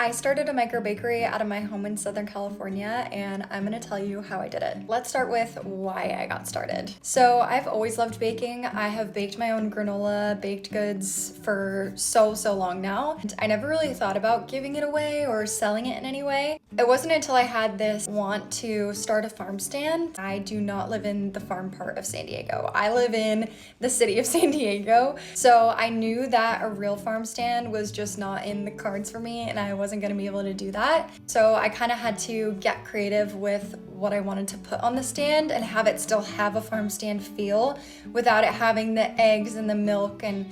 I started a microbakery out of my home in Southern California, and I'm gonna tell you how I did it. Let's start with why I got started. So I've always loved baking. I have baked my own granola, baked goods for so long now. And I never really thought about giving it away or selling it in any way. It wasn't until I had this want to start a farm stand. I do not live in the farm part of San Diego. I live in the city of San Diego. So I knew that a real farm stand was just not in the cards for me, and I wasn't gonna be able to do that. So I kind of had to get creative with what I wanted to put on the stand and have it still have a farm stand feel without it having the eggs and the milk and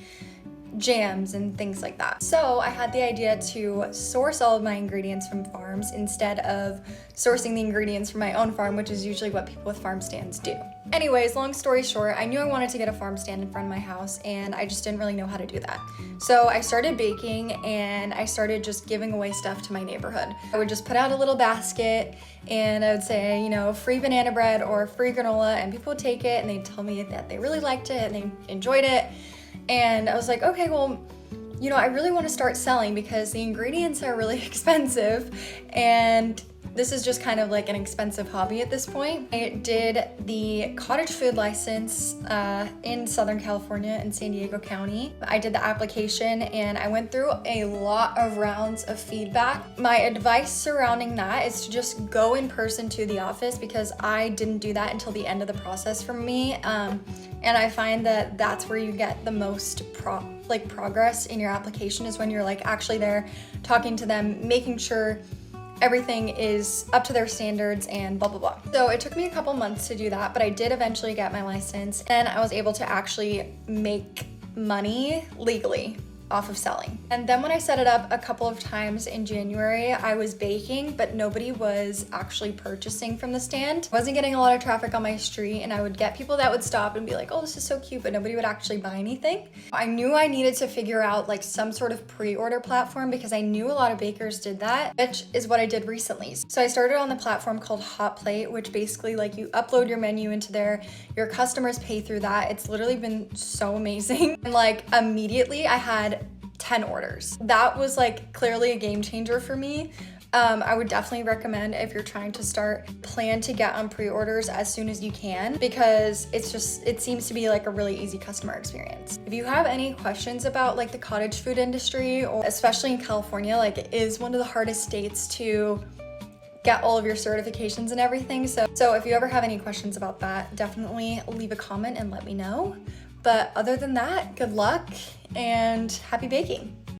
jams and things like that. So I had the idea to source all of my ingredients from farms instead of sourcing the ingredients from my own farm, which is usually what people with farm stands do. Anyways, long story short, I knew I wanted to get a farm stand in front of my house, and I just didn't really know how to do that. So I started baking, and I started just giving away stuff to my neighborhood. I would just put out a little basket, and I would say, you know, free banana bread or free granola, and people would take it, and they'd tell me that they really liked it and they enjoyed it. And I was like, okay, well, you know, I really want to start selling because the ingredients are really expensive, and this is just kind of like an expensive hobby at this point. I did the cottage food license in Southern California in San Diego County. I did the application and I went through a lot of rounds of feedback. My advice surrounding that is to just go in person to the office, because I didn't do that until the end of the process for me. And I find that that's where you get the most progress in your application, is when you're like actually there talking to them, making sure everything is up to their standards and blah, blah, blah. So it took me a couple months to do that, but I did eventually get my license, and I was able to actually make money legally off of selling. And then when I set it up a couple of times in January, I was baking, but nobody was actually purchasing from the stand. I wasn't getting a lot of traffic on my street, and I would get people that would stop and be like, oh, this is so cute, but nobody would actually buy anything. I knew I needed to figure out like some sort of pre-order platform, because I knew a lot of bakers did that, which is what I did recently. So I started on the platform called Hot Plate, which basically like you upload your menu into there, your customers pay through that. It's literally been so amazing. And like immediately I had 10 orders. That was like clearly a game changer for me. I would definitely recommend, if you're trying to start, plan to get on pre-orders as soon as you can, because it seems to be like a really easy customer experience. If you have any questions about like the cottage food industry, or especially in California, like it is one of the hardest states to get all of your certifications and everything. So if you ever have any questions about that, definitely leave a comment and let me know. But other than that, good luck and happy baking.